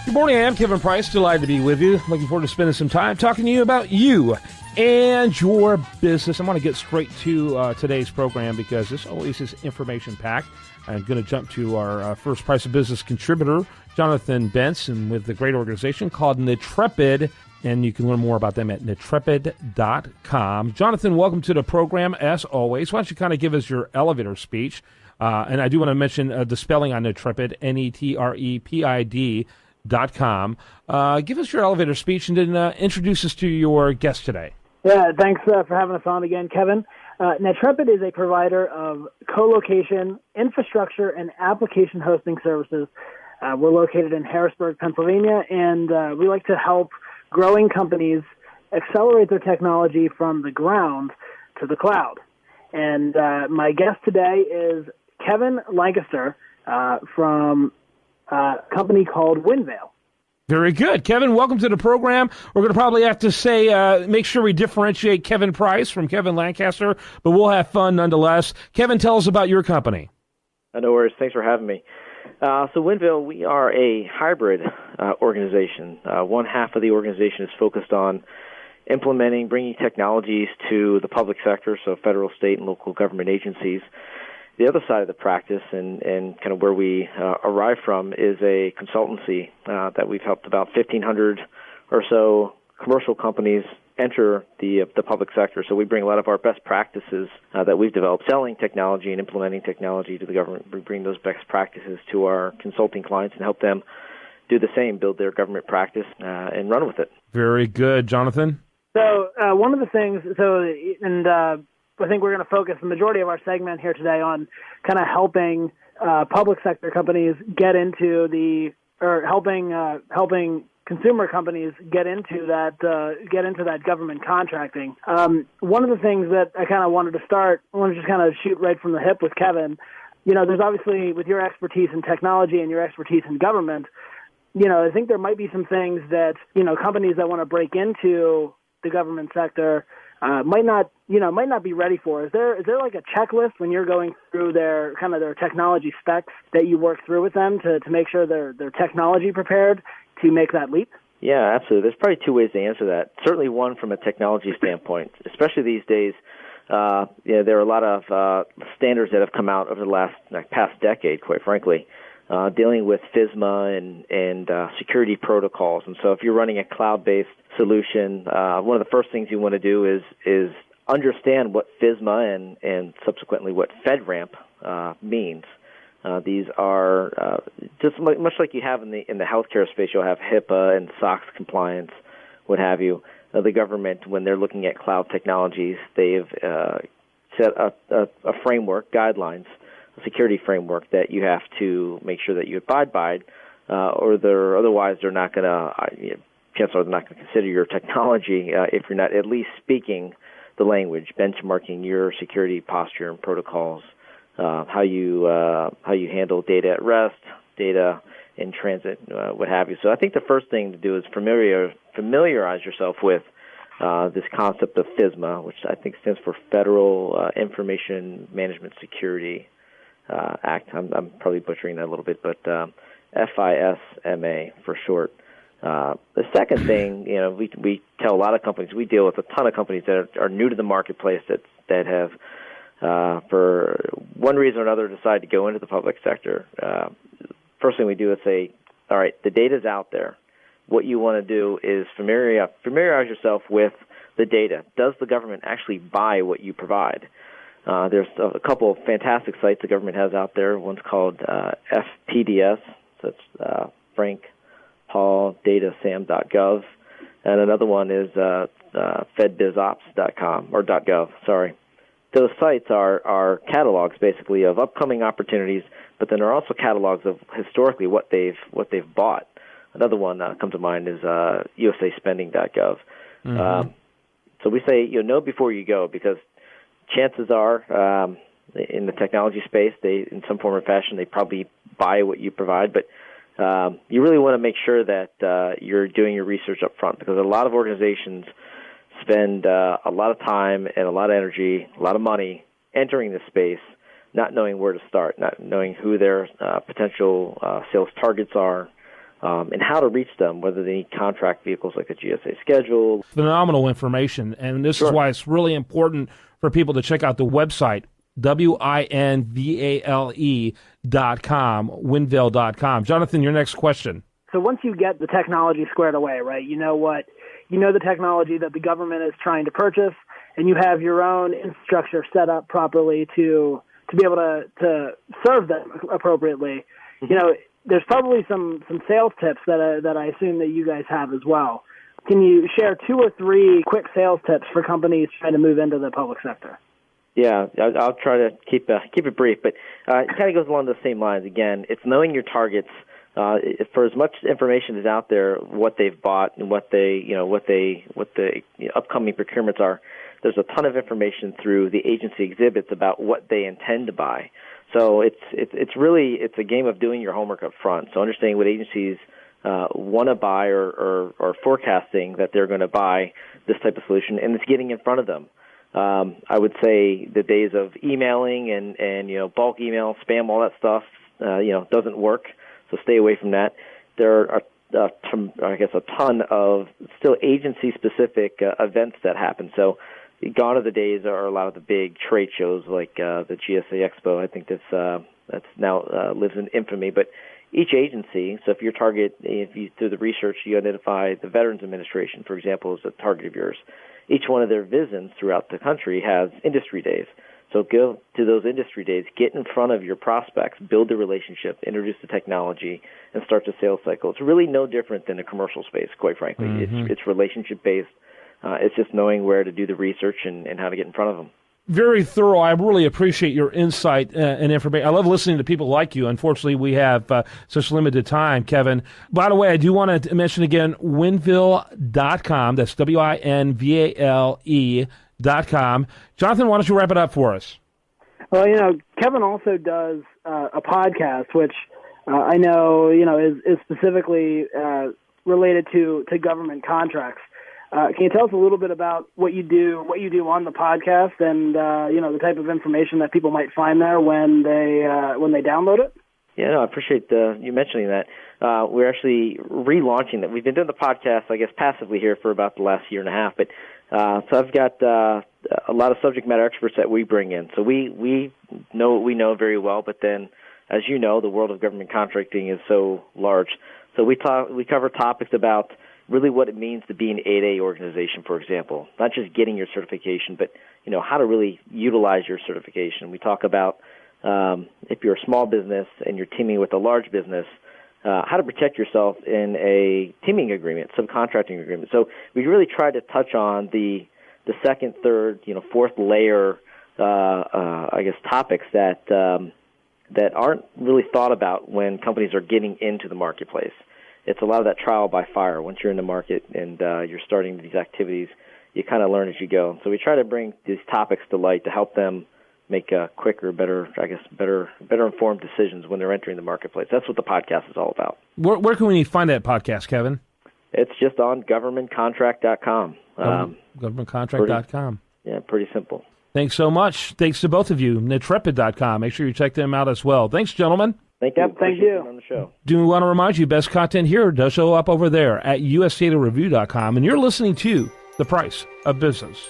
Good morning, I'm Kevin Price. Delighted to be with you. Looking forward to spending some time talking to you about you and your business. I want to get straight to today's program because this always is information-packed. I'm going to jump to our first Price of Business contributor, Jonathan Bentz, and with the great organization called Nitrepid, and you can learn more about them at nitrepid.com. Jonathan, welcome to the program, as always. Why don't you kind of give us your elevator speech? And I do want to mention the spelling on Nitrepid, Netrepid.com. Give us your elevator speech and then introduce us to your guest today. Yeah, thanks for having us on again, Kevin. Nitrepid is a provider of co-location, infrastructure, and application hosting services. We're located in Harrisburg, Pennsylvania, and we like to help growing companies accelerate their technology from the ground to the cloud. And my guest today is Kevin Lancaster from a company called Windvale. Very good. Kevin, welcome to the program. We're going to probably have to say, make sure we differentiate Kevin Price from Kevin Lancaster, but we'll have fun nonetheless. Kevin, tell us about your company. No worries. Thanks for having me. So Windvale, we are a hybrid organization. One half of the organization is focused on implementing, bringing technologies to the public sector, so federal, state, and local government agencies. The other side of the practice and kind of where we arrive from is a consultancy that we've helped about 1,500 or so commercial companies enter the public sector. So we bring a lot of our best practices that we've developed, selling technology and implementing technology to the government. We bring those best practices to our consulting clients and help them do the same, build their government practice and run with it. Very good. Jonathan? So one of the things, I think we're going to focus the majority of our segment here today on kind of helping public sector companies get into helping consumer companies get into that government contracting. One of the things that I kind of wanted to just kind of shoot right from the hip with Kevin. There's obviously, with your expertise in technology and your expertise in government, I think there might be some things that companies that want to break into the government sector might not be ready for. Is there like a checklist when you're going through their technology specs that you work through with them to make sure they're technology prepared to make that leap? Yeah, absolutely. There's probably two ways to answer that. Certainly one from a technology standpoint, especially these days. There are a lot of standards that have come out over the past decade, quite frankly, dealing with FISMA and security protocols. And so if you're running a cloud-based solution, one of the first things you want to do is understand what FISMA and subsequently what FedRAMP means. These are just much like you have in the healthcare space. You'll have HIPAA and SOX compliance, what have you. The government, when they're looking at cloud technologies, they've set a framework, guidelines, a security framework that you have to make sure that you abide by, otherwise they're not going to. Chances are they're not going to consider your technology if you're not at least speaking the language, benchmarking your security posture and protocols, how you handle data at rest, data in transit, what have you. So I think the first thing to do is familiarize yourself with this concept of FISMA, which I think stands for Federal Information Management Security Act. I'm probably butchering that a little bit, but FISMA for short. The second thing, we tell a lot of companies, we deal with a ton of companies that are new to the marketplace that have, for one reason or another, decided to go into the public sector. First thing we do is say, all right, the data's out there. What you want to do is familiarize yourself with the data. Does the government actually buy what you provide? There's a couple of fantastic sites the government has out there. One's called FPDS, so it's FrankPaulDataSam.gov, and another one is FedBizOps.com or .gov. Sorry. Those sites are catalogs basically of upcoming opportunities, but then there are also catalogs of historically what they've bought. Another one that comes to mind is USASpending.gov. Mm-hmm. So we say know before you go, because chances are in the technology space, they in some form or fashion they probably buy what you provide, but you really want to make sure that you're doing your research up front, because a lot of organizations spend a lot of time and a lot of energy, a lot of money entering this space, not knowing where to start, not knowing who their potential sales targets are, and how to reach them, whether they need contract vehicles like the GSA schedule. Phenomenal information, and this is why it's really important for people to check out the website, winvale.com, winvale.com. Jonathan, your next question. So once you get the technology squared away, right, you know the technology that the government is trying to purchase, and you have your own infrastructure set up properly to be able to serve them appropriately. You know, there's probably some sales tips that I assume that you guys have as well. Can you share 2 or 3 quick sales tips for companies trying to move into the public sector? Yeah, I'll try to keep it brief, but it kind of goes along the same lines. Again, it's knowing your targets. For as much information is out there, what they've bought and what the upcoming procurements are, there's a ton of information through the agency exhibits about what they intend to buy. So it's really a game of doing your homework up front. So understanding what agencies want to buy or forecasting that they're going to buy this type of solution, and it's getting in front of them. I would say the days of emailing and bulk email, spam, all that stuff, doesn't work. So stay away from that. There are, a ton of still agency-specific events that happen. So gone are the days are a lot of the big trade shows like the GSA Expo. I think that's now lives in infamy. But each agency, so if your target, if you through the research you identify the Veterans Administration, for example, as a target of yours, each one of their VISNs throughout the country has industry days. So go to those industry days, get in front of your prospects, build the relationship, introduce the technology, and start the sales cycle. It's really no different than the commercial space, quite frankly. Mm-hmm. It's relationship-based. It's just knowing where to do the research and how to get in front of them. Very thorough. I really appreciate your insight and information. I love listening to people like you. Unfortunately, we have such limited time, Kevin. By the way, I do want to mention again, winvale.com. That's WINVALE.com. Jonathan, why don't you wrap it up for us? Well, Kevin also does a podcast, which I know, is specifically related to government contracts. Can you tell us a little bit about what you do on the podcast, and the type of information that people might find there when they download it? Yeah, no, I appreciate you mentioning that. We're actually relaunching that. We've been doing the podcast, I guess, passively here for about the last year and a half. But so I've got a lot of subject matter experts that we bring in. So we know what we know very well, but then, as you know, the world of government contracting is so large. So we cover topics about really what it means to be an 8A organization, for example, not just getting your certification, but how to really utilize your certification. We talk about if you're a small business and you're teaming with a large business, how to protect yourself in a teaming agreement, subcontracting agreement. So we really try to touch on the second, third, fourth layer, topics that aren't really thought about when companies are getting into the marketplace. It's a lot of that trial by fire. Once you're in the market and you're starting these activities, you kind of learn as you go. So we try to bring these topics to light to help them make quicker, better informed decisions when they're entering the marketplace. That's what the podcast is all about. Where can we find that podcast, Kevin? It's just on governmentcontract.com. Governmentcontract.com. Pretty simple. Thanks so much. Thanks to both of you. Netrepid.com. Make sure you check them out as well. Thanks, gentlemen. Thank you. Yep, thank you. On the show. Do want to remind you, best content here does show up over there at usdatareview.com, and you're listening to The Price of Business.